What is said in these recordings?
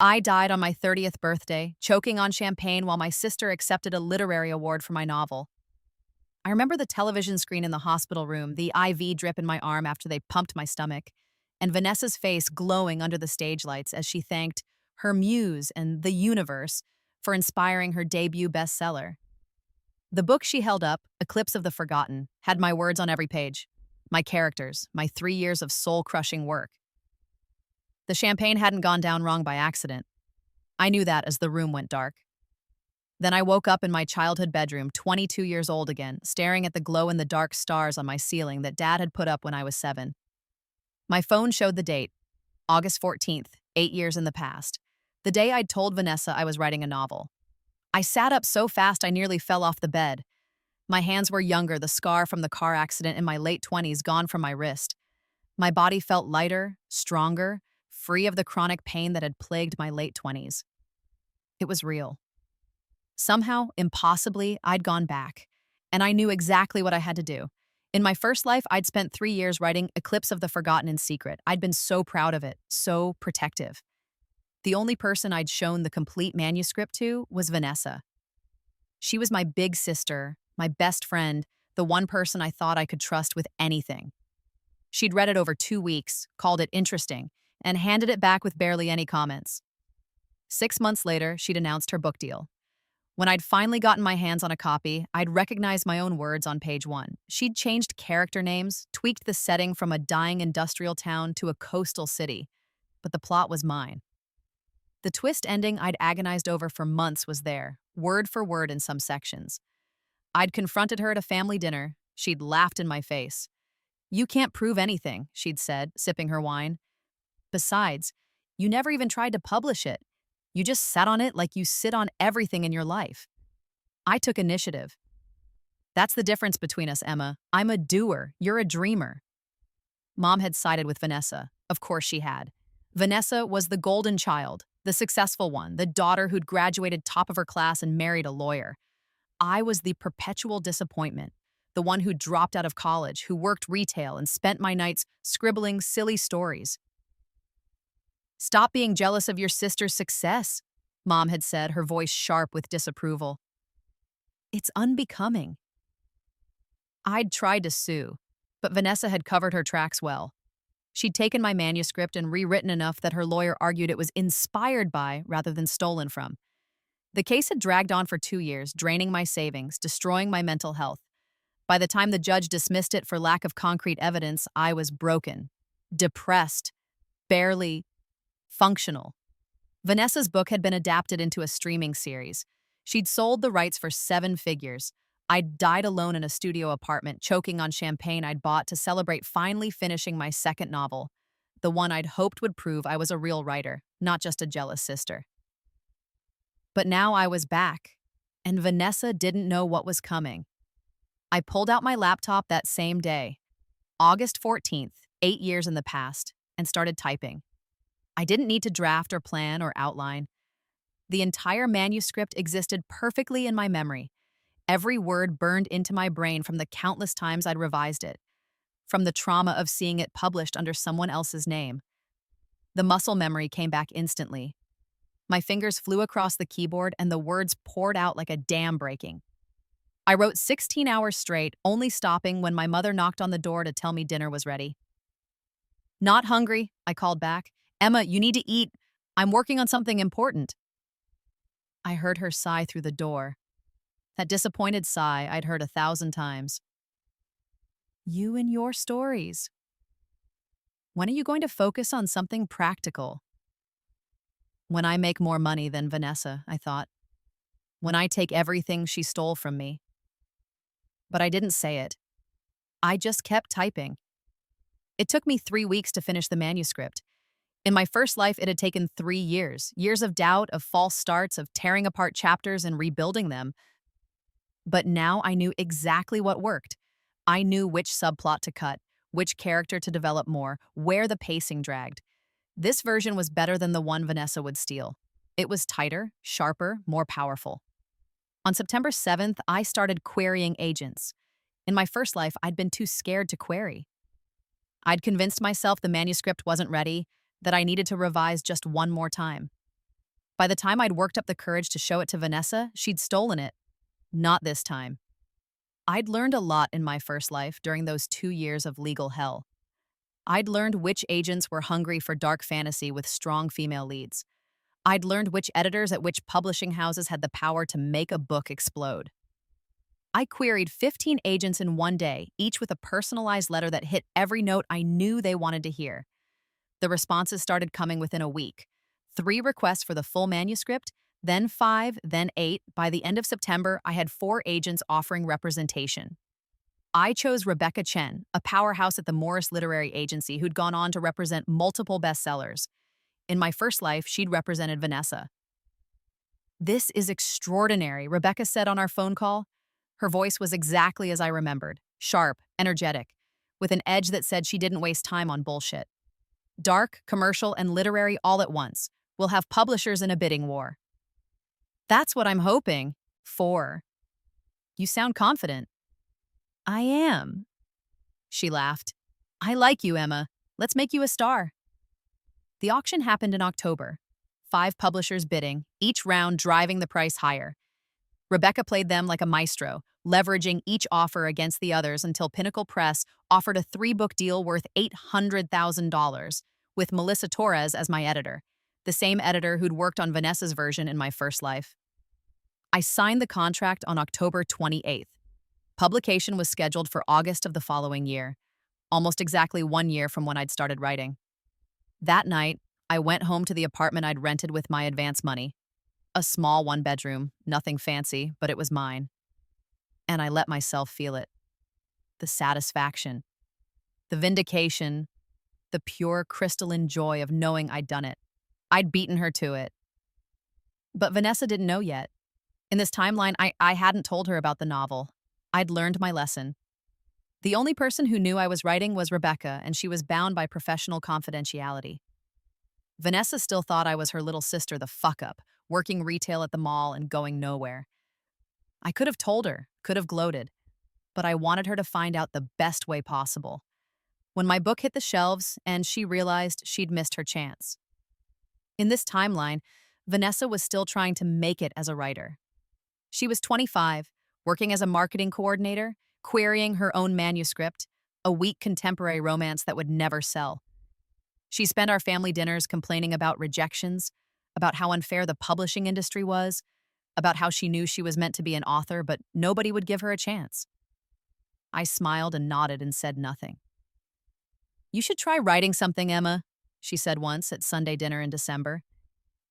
I died on my 30th birthday, choking on champagne while my sister accepted a literary award for my novel. I remember the television screen in the hospital room, the IV drip in my arm after they pumped my stomach, and Vanessa's face glowing under the stage lights as she thanked her muse and the universe for inspiring her debut bestseller. The book she held up, Eclipse of the Forgotten, had my words on every page, my characters, my 3 years of soul-crushing work. The champagne hadn't gone down wrong by accident. I knew that as the room went dark. Then I woke up in my childhood bedroom, 22 years old again, staring at the glow-in-the-dark stars on my ceiling that Dad had put up when I was 7. My phone showed the date, August 14th, 8 years in the past, the day I'd told Vanessa I was writing a novel. I sat up so fast I nearly fell off the bed. My hands were younger, the scar from the car accident in my late 20s gone from my wrist. My body felt lighter, stronger, free of the chronic pain that had plagued my late 20s. It was real. Somehow, impossibly, I'd gone back, and I knew exactly what I had to do. In my first life, I'd spent 3 years writing Eclipse of the Forgotten in secret. I'd been so proud of it, so protective. The only person I'd shown the complete manuscript to was Vanessa. She was my big sister, my best friend, the one person I thought I could trust with anything. She'd read it over 2 weeks, called it interesting, and handed it back with barely any comments. 6 months later, she'd announced her book deal. When I'd finally gotten my hands on a copy, I'd recognized my own words on page 1. She'd changed character names, tweaked the setting from a dying industrial town to a coastal city, but the plot was mine. The twist ending I'd agonized over for months was there, word for word in some sections. I'd confronted her at a family dinner. She'd laughed in my face. "You can't prove anything," she'd said, sipping her wine. "Besides, you never even tried to publish it. You just sat on it like you sit on everything in your life." I took initiative. "That's the difference between us, Emma. I'm a doer. You're a dreamer." Mom had sided with Vanessa. Of course she had. Vanessa was the golden child, the successful one, the daughter who'd graduated top of her class and married a lawyer. I was the perpetual disappointment, the one who dropped out of college, who worked retail and spent my nights scribbling silly stories. "Stop being jealous of your sister's success," Mom had said, her voice sharp with disapproval. "It's unbecoming." I'd tried to sue, but Vanessa had covered her tracks well. She'd taken my manuscript and rewritten enough that her lawyer argued it was inspired by rather than stolen from. The case had dragged on for 2 years, draining my savings, destroying my mental health. By the time the judge dismissed it for lack of concrete evidence, I was broken, depressed, barely functional. Vanessa's book had been adapted into a streaming series. She'd sold the rights for 7 figures. I'd died alone in a studio apartment, choking on champagne I'd bought to celebrate finally finishing my second novel, the one I'd hoped would prove I was a real writer, not just a jealous sister. But now I was back, and Vanessa didn't know what was coming. I pulled out my laptop that same day, August 14th, 8 years in the past, and started typing. I didn't need to draft or plan or outline. The entire manuscript existed perfectly in my memory. Every word burned into my brain from the countless times I'd revised it, from the trauma of seeing it published under someone else's name. The muscle memory came back instantly. My fingers flew across the keyboard and the words poured out like a dam breaking. I wrote 16 hours straight, only stopping when my mother knocked on the door to tell me dinner was ready. "Not hungry," I called back. "Emma, you need to eat. I'm working on something important." I heard her sigh through the door. That disappointed sigh I'd heard 1,000 times. "You and your stories. When are you going to focus on something practical?" "When I make more money than Vanessa," I thought. "When I take everything she stole from me." But I didn't say it. I just kept typing. It took me 3 weeks to finish the manuscript. In my first life, it had taken 3 years. Years of doubt, of false starts, of tearing apart chapters and rebuilding them. But now I knew exactly what worked. I knew which subplot to cut, which character to develop more, where the pacing dragged. This version was better than the one Vanessa would steal. It was tighter, sharper, more powerful. On September 7th, I started querying agents. In my first life, I'd been too scared to query. I'd convinced myself the manuscript wasn't ready, that I needed to revise just one more time. By the time I'd worked up the courage to show it to Vanessa, she'd stolen it. Not this time. I'd learned a lot in my first life during those 2 years of legal hell. I'd learned which agents were hungry for dark fantasy with strong female leads. I'd learned which editors at which publishing houses had the power to make a book explode. I queried 15 agents in one day, each with a personalized letter that hit every note I knew they wanted to hear. The responses started coming within a week. 3 requests for the full manuscript, then 5, then 8. By the end of September, I had 4 agents offering representation. I chose Rebecca Chen, a powerhouse at the Morris Literary Agency who'd gone on to represent multiple bestsellers. In my first life, she'd represented Vanessa. "This is extraordinary," Rebecca said on our phone call. Her voice was exactly as I remembered, sharp, energetic, with an edge that said she didn't waste time on bullshit. "Dark, commercial, and literary all at once. We'll have publishers in a bidding war." "That's what I'm hoping for." "You sound confident." "I am." She laughed. "I like you, Emma. Let's make you a star." The auction happened in October. 5 publishers bidding, each round driving the price higher. Rebecca played them like a maestro, leveraging each offer against the others until Pinnacle Press offered a 3-book deal worth $800,000, with Melissa Torres as my editor, the same editor who'd worked on Vanessa's version in my first life. I signed the contract on October 28th. Publication was scheduled for August of the following year, almost exactly 1 year from when I'd started writing. That night, I went home to the apartment I'd rented with my advance money. A small 1-bedroom, nothing fancy, but it was mine. And I let myself feel it. The satisfaction, the vindication, the pure crystalline joy of knowing I'd done it. I'd beaten her to it. But Vanessa didn't know yet. In this timeline, I hadn't told her about the novel. I'd learned my lesson. The only person who knew I was writing was Rebecca, and she was bound by professional confidentiality. Vanessa still thought I was her little sister, the fuck-up, working retail at the mall and going nowhere. I could have told her, could have gloated, but I wanted her to find out the best way possible. When my book hit the shelves and she realized she'd missed her chance. In this timeline, Vanessa was still trying to make it as a writer. She was 25, working as a marketing coordinator, querying her own manuscript, a weak contemporary romance that would never sell. She spent our family dinners complaining about rejections, about how unfair the publishing industry was, about how she knew she was meant to be an author, but nobody would give her a chance. I smiled and nodded and said nothing. "You should try writing something, Emma," she said once at Sunday dinner in December.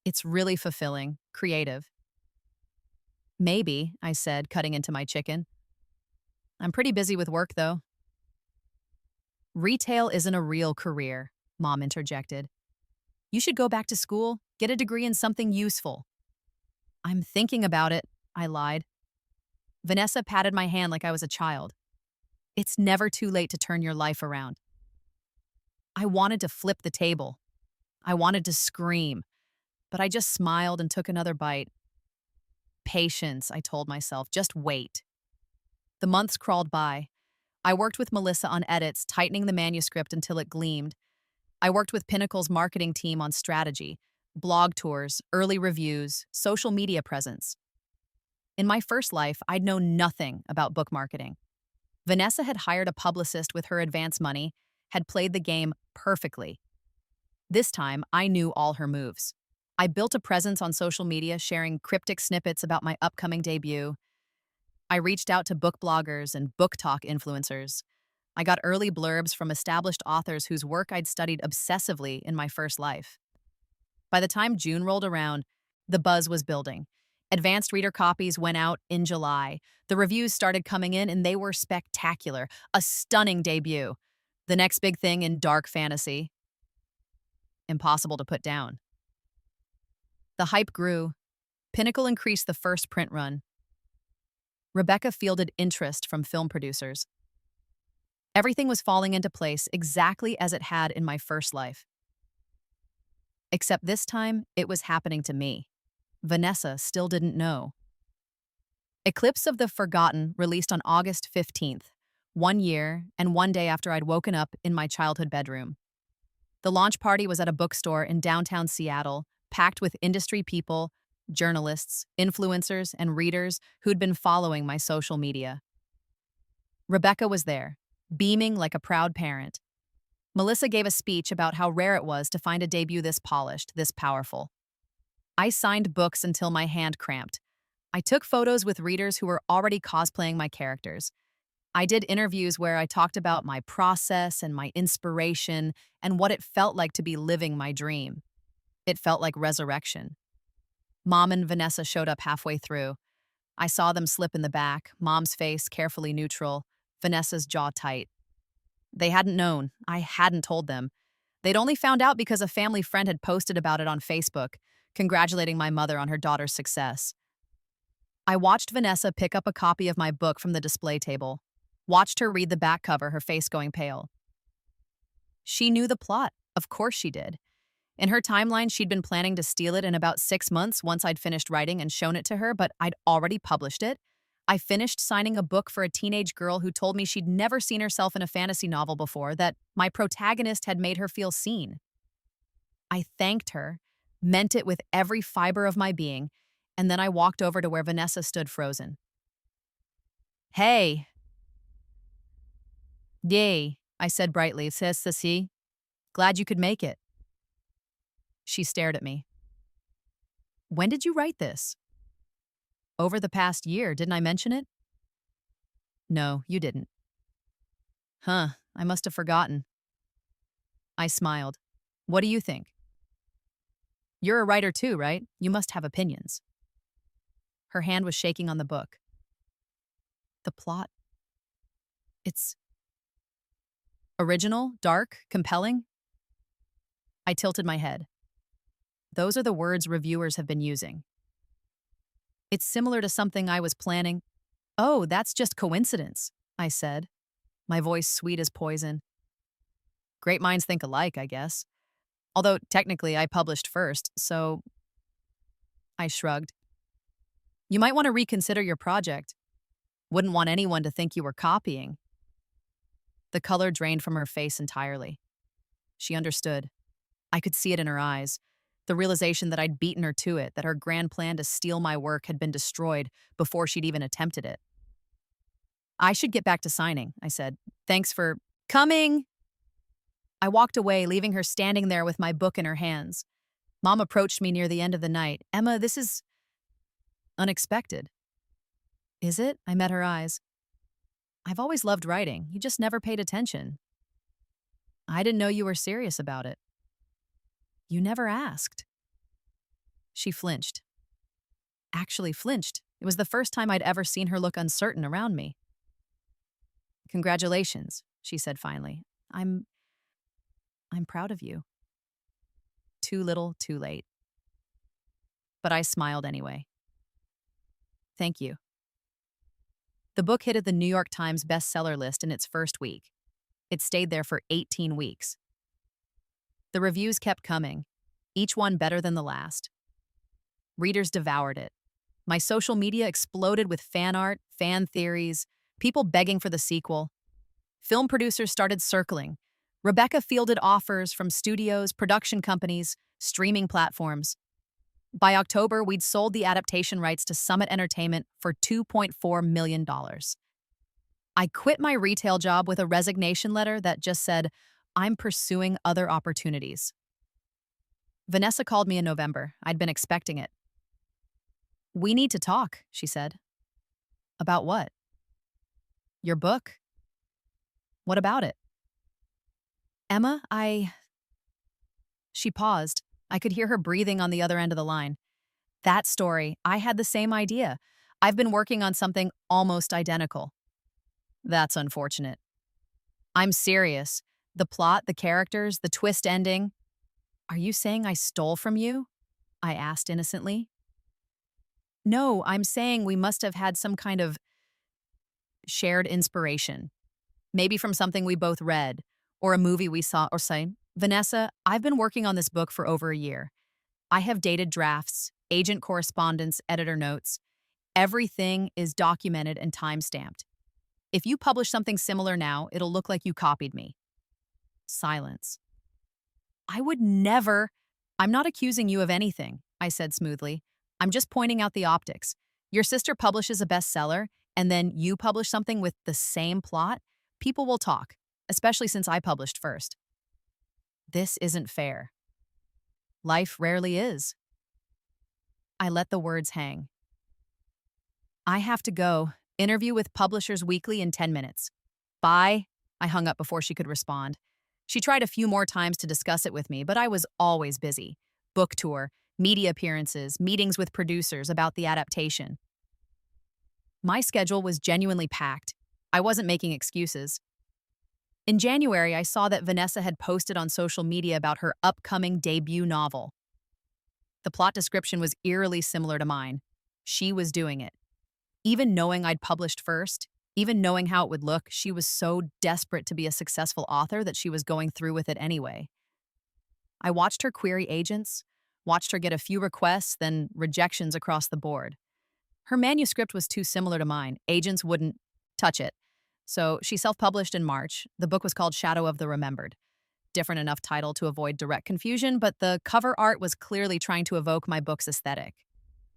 "It's really fulfilling, creative." "Maybe," I said, cutting into my chicken. "I'm pretty busy with work, though." "Retail isn't a real career," Mom interjected. "You should go back to school, get a degree in something useful." "I'm thinking about it," I lied. Vanessa patted my hand like I was a child. "It's never too late to turn your life around." I wanted to flip the table. I wanted to scream, but I just smiled and took another bite. "Patience," I told myself, "just wait." The months crawled by. I worked with Melissa on edits, tightening the manuscript until it gleamed. I worked with Pinnacle's marketing team on strategy, blog tours, early reviews, social media presence. In my first life, I'd known nothing about book marketing. Vanessa had hired a publicist with her advance money, had played the game perfectly. This time, I knew all her moves. I built a presence on social media, sharing cryptic snippets about my upcoming debut. I reached out to book bloggers and book talk influencers. I got early blurbs from established authors whose work I'd studied obsessively in my first life. By the time June rolled around, the buzz was building. Advanced reader copies went out in July. The reviews started coming in, and they were spectacular. A stunning debut. The next big thing in dark fantasy. Impossible to put down. The hype grew. Pinnacle increased the first print run. Rebecca fielded interest from film producers. Everything was falling into place exactly as it had in my first life. Except this time, it was happening to me. Vanessa still didn't know. Eclipse of the Forgotten released on August 15th, 1 year and 1 day after I'd woken up in my childhood bedroom. The launch party was at a bookstore in downtown Seattle, packed with industry people, journalists, influencers, and readers who'd been following my social media. Rebecca was there, beaming like a proud parent. Melissa gave a speech about how rare it was to find a debut this polished, this powerful. I signed books until my hand cramped. I took photos with readers who were already cosplaying my characters. I did interviews where I talked about my process and my inspiration and what it felt like to be living my dream. It felt like resurrection. Mom and Vanessa showed up halfway through. I saw them slip in the back, Mom's face carefully neutral, Vanessa's jaw tight. They hadn't known. I hadn't told them. They'd only found out because a family friend had posted about it on Facebook, congratulating my mother on her daughter's success. I watched Vanessa pick up a copy of my book from the display table, watched her read the back cover, her face going pale. She knew the plot. Of course she did. In her timeline, she'd been planning to steal it in about 6 months once I'd finished writing and shown it to her, but I'd already published it. I finished signing a book for a teenage girl who told me she'd never seen herself in a fantasy novel before, that my protagonist had made her feel seen. I thanked her, meant it with every fiber of my being, and then I walked over to where Vanessa stood frozen. Hey. Yay, I said brightly. C'est ceci. Glad you could make it. She stared at me. When did you write this? Over the past year, didn't I mention it? No, you didn't. Huh, I must have forgotten. I smiled. What do you think? You're a writer too, right? You must have opinions. Her hand was shaking on the book. The plot? It's original, dark, compelling? I tilted my head. Those are the words reviewers have been using. It's similar to something I was planning. Oh, that's just coincidence, I said, my voice sweet as poison. Great minds think alike, I guess. Although technically I published first, so I shrugged. You might want to reconsider your project. Wouldn't want anyone to think you were copying. The color drained from her face entirely. She understood. I could see it in her eyes. The realization that I'd beaten her to it, that her grand plan to steal my work had been destroyed before she'd even attempted it. I should get back to signing, I said. Thanks for coming. I walked away, leaving her standing there with my book in her hands. Mom approached me near the end of the night. Emma, this is unexpected. Is it? I met her eyes. I've always loved writing. You just never paid attention. I didn't know you were serious about it. You never asked. She flinched. Actually flinched. It was the first time I'd ever seen her look uncertain around me. Congratulations, she said finally. I'm proud of you. Too little, too late. But I smiled anyway. Thank you. The book hit at the New York Times bestseller list in its first week. It stayed there for 18 weeks. The reviews kept coming, each one better than the last. Readers devoured it. My social media exploded with fan art, fan theories, people begging for the sequel. Film producers started circling. Rebecca fielded offers from studios, production companies, streaming platforms. By October, we'd sold the adaptation rights to Summit Entertainment for $2.4 million. I quit my retail job with a resignation letter that just said, I'm pursuing other opportunities. Vanessa called me in November. I'd been expecting it. We need to talk, she said. About what? Your book. What about it? Emma, She paused. I could hear her breathing on the other end of the line. That story, I had the same idea. I've been working on something almost identical. That's unfortunate. I'm serious. The plot, the characters, the twist ending. Are you saying I stole from you? I asked innocently. No, I'm saying we must have had some kind of shared inspiration. Maybe from something we both read, or a movie we saw, or say, Vanessa, I've been working on this book for over a year. I have dated drafts, agent correspondence, editor notes. Everything is documented and time-stamped. If you publish something similar now, it'll look like you copied me. Silence. I would never. I'm not accusing you of anything, I said smoothly. I'm just pointing out the optics. Your sister publishes a bestseller, and then you publish something with the same plot? People will talk, especially since I published first. This isn't fair. Life rarely is. I let the words hang. I have to go. Interview with Publishers Weekly in 10 minutes. Bye. I hung up before she could respond. She tried a few more times to discuss it with me, but I was always busy. Book tour, media appearances, meetings with producers about the adaptation. My schedule was genuinely packed. I wasn't making excuses. In January, I saw that Vanessa had posted on social media about her upcoming debut novel. The plot description was eerily similar to mine. She was doing it. Even knowing I'd published first, even knowing how it would look, she was so desperate to be a successful author that she was going through with it anyway. I watched her query agents, watched her get a few requests, then rejections across the board. Her manuscript was too similar to mine. Agents wouldn't touch it. So she self-published in March. The book was called Shadow of the Remembered. Different enough title to avoid direct confusion, but the cover art was clearly trying to evoke my book's aesthetic.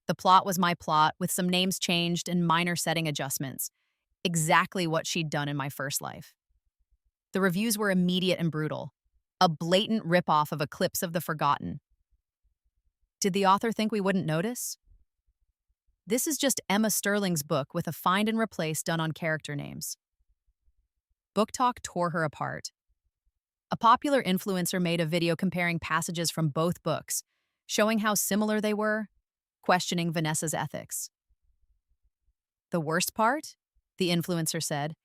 The plot was my plot, with some names changed and minor setting adjustments. Exactly what she'd done in my first life. The reviews were immediate and brutal. A blatant ripoff of Eclipse of the Forgotten. Did the author think we wouldn't notice? This is just Emma Sterling's book with a find and replace done on character names. Book Talk tore her apart. A popular influencer made a video comparing passages from both books, showing how similar they were, questioning Vanessa's ethics. The worst part, the influencer said,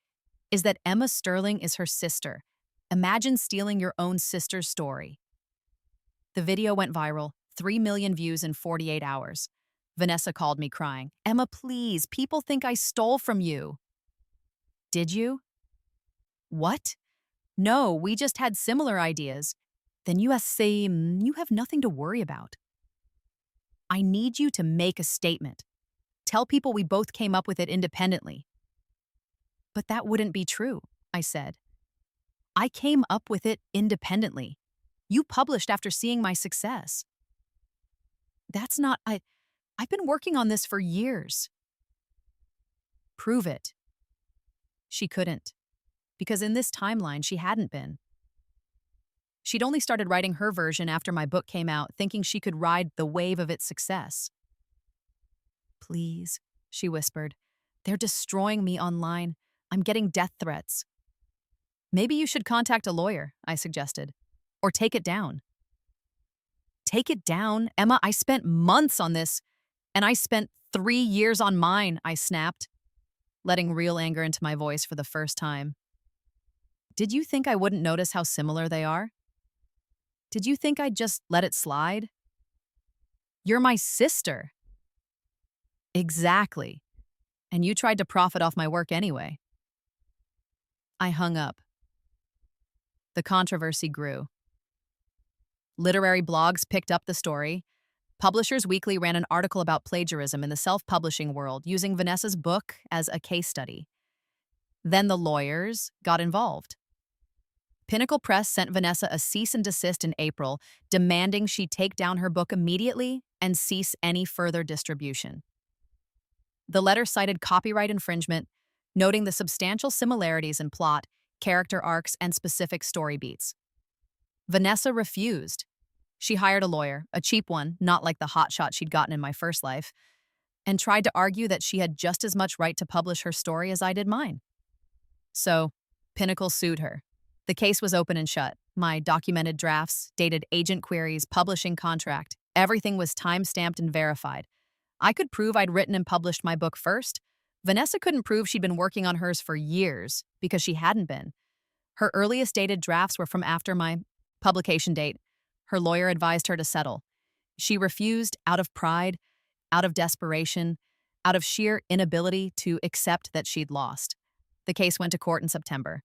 is that Emma Sterling is her sister. Imagine stealing your own sister's story. The video went viral, 3 million views in 48 hours. Vanessa called me crying, "Emma, please, people think I stole from you." Did you? What? No, we just had similar ideas. Then you say you have nothing to worry about. I need you to make a statement. Tell people we both came up with it independently. But that wouldn't be true, I said. I came up with it independently. You published after seeing my success. That's not, I've been working on this for years. Prove it. She couldn't, because in this timeline she hadn't been. She'd only started writing her version after my book came out, thinking she could ride the wave of its success. Please, she whispered. They're destroying me online. I'm getting death threats. Maybe you should contact a lawyer, I suggested. Or take it down. Take it down? Emma, I spent months on this, and I spent 3 years on mine, I snapped, letting real anger into my voice for the first time. Did you think I wouldn't notice how similar they are? Did you think I'd just let it slide? You're my sister. Exactly. And you tried to profit off my work anyway. I hung up. The controversy grew. Literary blogs picked up the story. Publishers Weekly ran an article about plagiarism in the self-publishing world, using Vanessa's book as a case study. Then the lawyers got involved. Pinnacle Press sent Vanessa a cease and desist in April, demanding she take down her book immediately and cease any further distribution. The letter cited copyright infringement, noting the substantial similarities in plot, character arcs, and specific story beats. Vanessa refused. She hired a lawyer, a cheap one, not like the hotshot she'd gotten in my first life, and tried to argue that she had just as much right to publish her story as I did mine. So, Pinnacle sued her. The case was open and shut. My documented drafts, dated agent queries, publishing contract, everything was time-stamped and verified. I could prove I'd written and published my book first. Vanessa couldn't prove she'd been working on hers for years, because she hadn't been. Her earliest dated drafts were from after my publication date. Her lawyer advised her to settle. She refused out of pride, out of desperation, out of sheer inability to accept that she'd lost. The case went to court in September.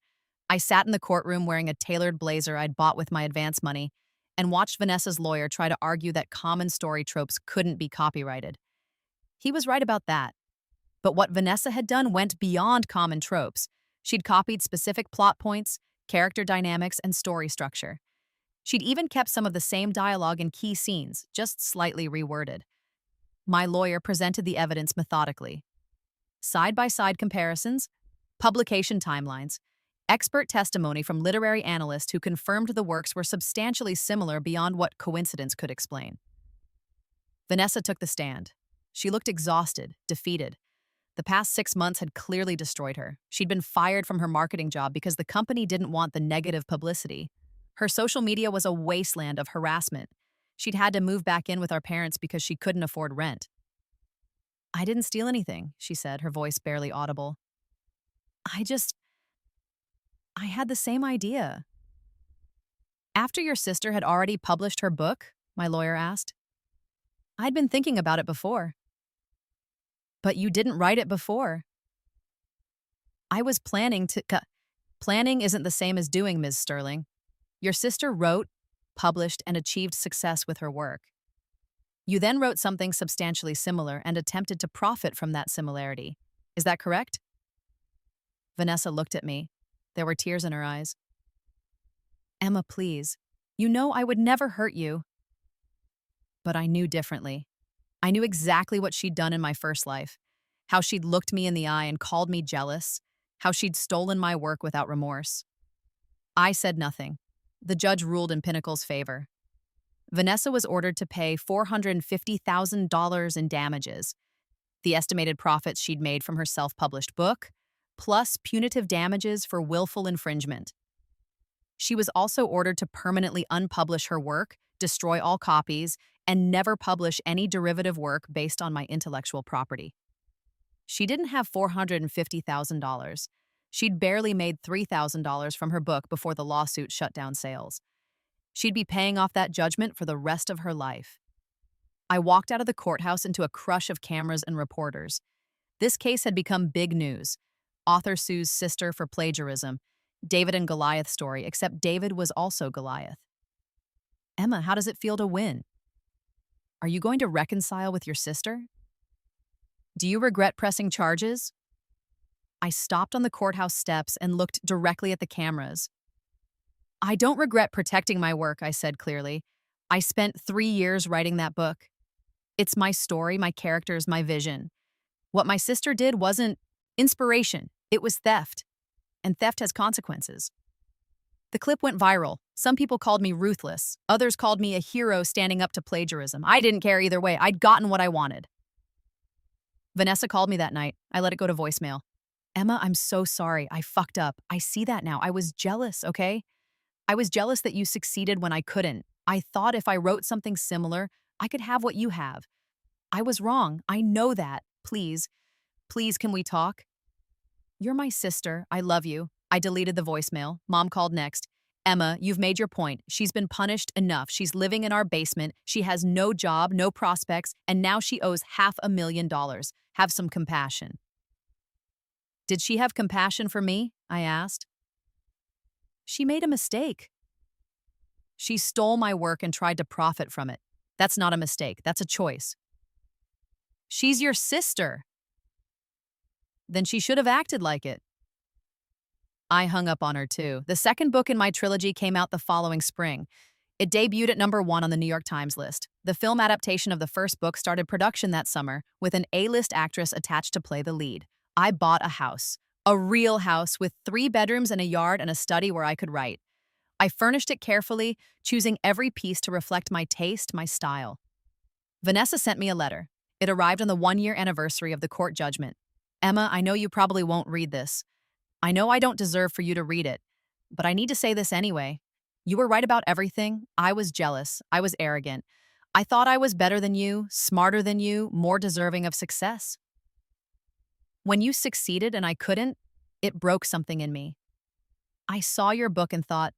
I sat in the courtroom wearing a tailored blazer I'd bought with my advance money and watched Vanessa's lawyer try to argue that common story tropes couldn't be copyrighted. He was right about that. But what Vanessa had done went beyond common tropes. She'd copied specific plot points, character dynamics, and story structure. She'd even kept some of the same dialogue in key scenes, just slightly reworded. My lawyer presented the evidence methodically. Side-by-side comparisons, publication timelines, expert testimony from literary analysts who confirmed the works were substantially similar beyond what coincidence could explain. Vanessa took the stand. She looked exhausted, defeated. The past 6 months had clearly destroyed her. She'd been fired from her marketing job because the company didn't want the negative publicity. Her social media was a wasteland of harassment. She'd had to move back in with our parents because she couldn't afford rent. I didn't steal anything, she said, her voice barely audible. I had the same idea. After your sister had already published her book? My lawyer asked. I'd been thinking about it before. But you didn't write it before. I was planning to. Planning isn't the same as doing, Ms. Sterling. Your sister wrote, published, and achieved success with her work. You then wrote something substantially similar and attempted to profit from that similarity. Is that correct? Vanessa looked at me. There were tears in her eyes. Emma, please. You know I would never hurt you. But I knew differently. I knew exactly what she'd done in my first life, how she'd looked me in the eye and called me jealous, how she'd stolen my work without remorse. I said nothing. The judge ruled in Pinnacle's favor. Vanessa was ordered to pay $450,000 in damages, the estimated profits she'd made from her self-published book, plus punitive damages for willful infringement. She was also ordered to permanently unpublish her work, destroy all copies, and never publish any derivative work based on my intellectual property. She didn't have $450,000. She'd barely made $3,000 from her book before the lawsuit shut down sales. She'd be paying off that judgment for the rest of her life. I walked out of the courthouse into a crush of cameras and reporters. This case had become big news. Author sues sister for plagiarism. David and Goliath story, except David was also Goliath. Emma, how does it feel to win? Are you going to reconcile with your sister? Do you regret pressing charges? I stopped on the courthouse steps and looked directly at the cameras. I don't regret protecting my work, I said clearly. I spent 3 years writing that book. It's my story, my characters, my vision. What my sister did wasn't inspiration, it was theft. And theft has consequences. The clip went viral. Some people called me ruthless. Others called me a hero standing up to plagiarism. I didn't care either way. I'd gotten what I wanted. Vanessa called me that night. I let it go to voicemail. Emma, I'm so sorry. I fucked up. I see that now. I was jealous, okay? I was jealous that you succeeded when I couldn't. I thought if I wrote something similar, I could have what you have. I was wrong. I know that. Please, can we talk? You're my sister. I love you. I deleted the voicemail. Mom called next. Emma, you've made your point. She's been punished enough. She's living in our basement. She has no job, no prospects, and now she owes $500,000. Have some compassion. Did she have compassion for me? I asked. She made a mistake. She stole my work and tried to profit from it. That's not a mistake. That's a choice. She's your sister. Then she should have acted like it. I hung up on her too. The second book in my trilogy came out the following spring. It debuted at #1 on the New York Times list. The film adaptation of the first book started production that summer, with an A-list actress attached to play the lead. I bought a house. A real house with 3 bedrooms and a yard and a study where I could write. I furnished it carefully, choosing every piece to reflect my taste, my style. Vanessa sent me a letter. It arrived on the 1-year anniversary of the court judgment. Emma, I know you probably won't read this. I know I don't deserve for you to read it, but I need to say this anyway. You were right about everything. I was jealous. I was arrogant. I thought I was better than you, smarter than you, more deserving of success. When you succeeded and I couldn't, it broke something in me. I saw your book and thought,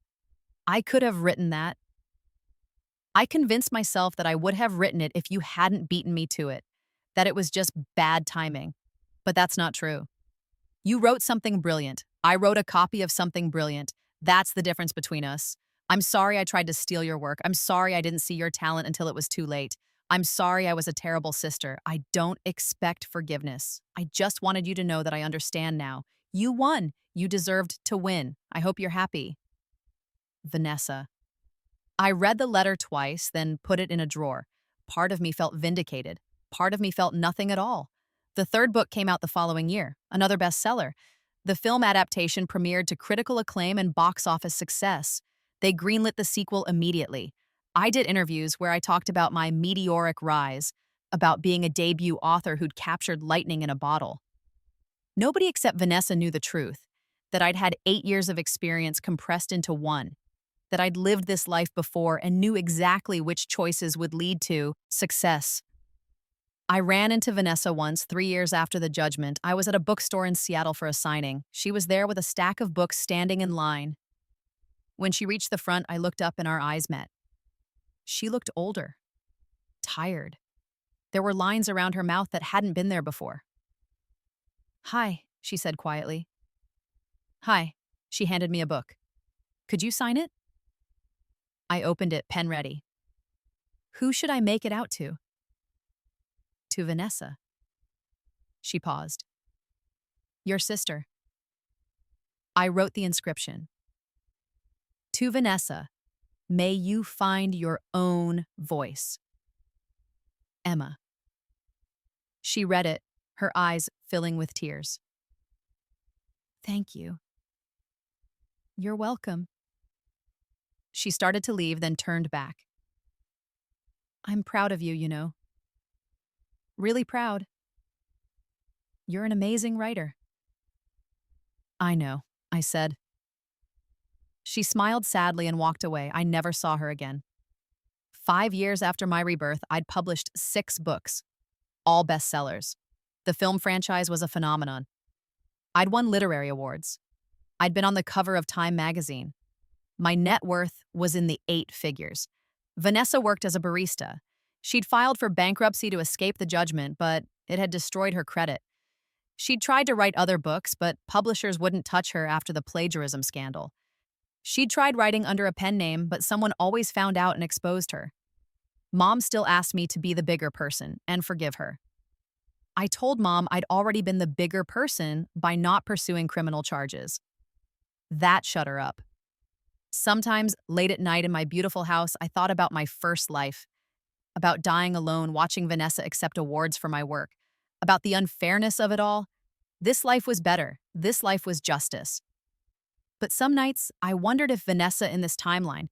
I could have written that. I convinced myself that I would have written it if you hadn't beaten me to it, that it was just bad timing. But that's not true. You wrote something brilliant. I wrote a copy of something brilliant. That's the difference between us. I'm sorry I tried to steal your work. I'm sorry I didn't see your talent until it was too late. I'm sorry I was a terrible sister. I don't expect forgiveness. I just wanted you to know that I understand now. You won. You deserved to win. I hope you're happy. Vanessa. I read the letter twice, then put it in a drawer. Part of me felt vindicated. Part of me felt nothing at all. The third book came out the following year, another bestseller. The film adaptation premiered to critical acclaim and box office success. They greenlit the sequel immediately. I did interviews where I talked about my meteoric rise, about being a debut author who'd captured lightning in a bottle. Nobody except Vanessa knew the truth, that I'd had 8 years of experience compressed into one, that I'd lived this life before and knew exactly which choices would lead to success. I ran into Vanessa once, 3 years after the judgment. I was at a bookstore in Seattle for a signing. She was there with a stack of books standing in line. When she reached the front, I looked up and our eyes met. She looked older, tired. There were lines around her mouth that hadn't been there before. "Hi," she said quietly. "Hi." She handed me a book. "Could you sign it?" I opened it, pen ready. "Who should I make it out to?" "To Vanessa." She paused. "Your sister." I wrote the inscription. "To Vanessa, may you find your own voice. Emma." She read it, her eyes filling with tears. "Thank you." "You're welcome." She started to leave, then turned back. "I'm proud of you, you know. Really proud. You're an amazing writer." "I know," I said. She smiled sadly and walked away. I never saw her again. 5 years after my rebirth, I'd published 6 books, all bestsellers. The film franchise was a phenomenon. I'd won literary awards. I'd been on the cover of Time magazine. My net worth was in the 8 figures. Vanessa worked as a barista. She'd filed for bankruptcy to escape the judgment, but it had destroyed her credit. She'd tried to write other books, but publishers wouldn't touch her after the plagiarism scandal. She'd tried writing under a pen name, but someone always found out and exposed her. Mom still asked me to be the bigger person and forgive her. I told Mom I'd already been the bigger person by not pursuing criminal charges. That shut her up. Sometimes, late at night in my beautiful house, I thought about my first life, about dying alone, watching Vanessa accept awards for my work, about the unfairness of it all. This life was better. This life was justice. But some nights, I wondered if Vanessa in this timeline,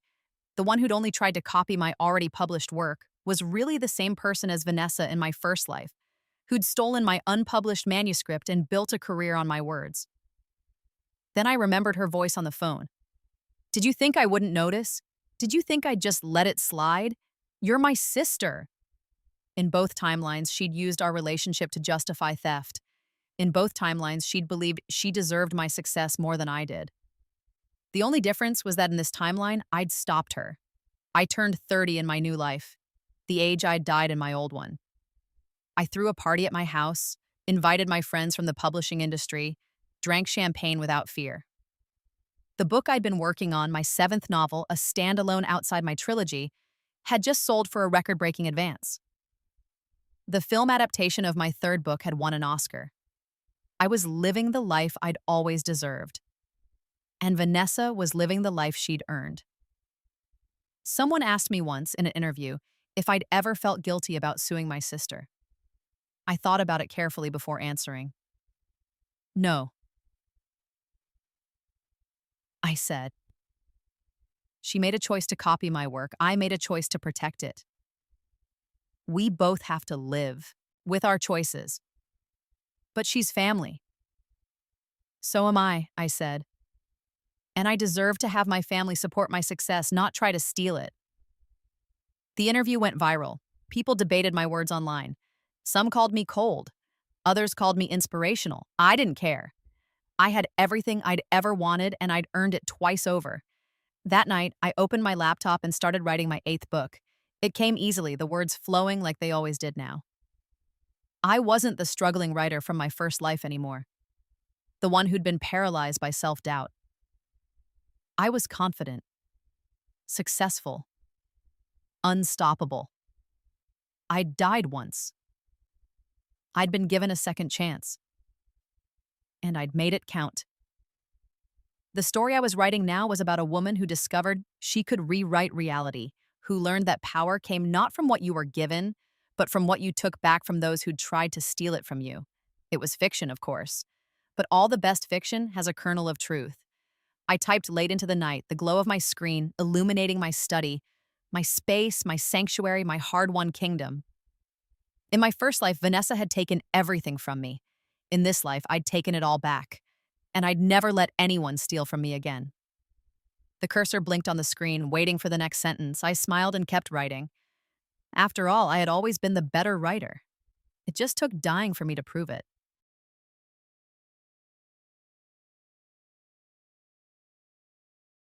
the one who'd only tried to copy my already published work, was really the same person as Vanessa in my first life, who'd stolen my unpublished manuscript and built a career on my words. Then I remembered her voice on the phone. "Did you think I wouldn't notice? Did you think I'd just let it slide? You're my sister." In both timelines, she'd used our relationship to justify theft. In both timelines, she'd believed she deserved my success more than I did. The only difference was that in this timeline, I'd stopped her. I turned 30 in my new life, the age I'd died in my old one. I threw a party at my house, invited my friends from the publishing industry, drank champagne without fear. The book I'd been working on, my 7th novel, a standalone outside my trilogy, had just sold for a record-breaking advance. The film adaptation of my 3rd book had won an Oscar. I was living the life I'd always deserved. And Vanessa was living the life she'd earned. Someone asked me once in an interview if I'd ever felt guilty about suing my sister. I thought about it carefully before answering. "No," I said. She made a choice to copy my work. I made a choice to protect it. We both have to live with our choices. But she's family. "So am I," said. "And I deserve to have my family support my success, not try to steal it." The interview went viral. People debated my words online. Some called me cold. Others called me inspirational. I didn't care. I had everything I'd ever wanted, and I'd earned it twice over. That night, I opened my laptop and started writing my 8th book. It came easily, the words flowing like they always did now. I wasn't the struggling writer from my first life anymore, the one who'd been paralyzed by self-doubt. I was confident, successful, unstoppable. I'd died once. I'd been given a second chance. And I'd made it count. The story I was writing now was about a woman who discovered she could rewrite reality, who learned that power came not from what you were given, but from what you took back from those who'd tried to steal it from you. It was fiction, of course, but all the best fiction has a kernel of truth. I typed late into the night, the glow of my screen illuminating my study, my space, my sanctuary, my hard-won kingdom. In my first life, Vanessa had taken everything from me. In this life, I'd taken it all back, and I'd never let anyone steal from me again. The cursor blinked on the screen, waiting for the next sentence. I smiled and kept writing. After all, I had always been the better writer. It just took dying for me to prove it.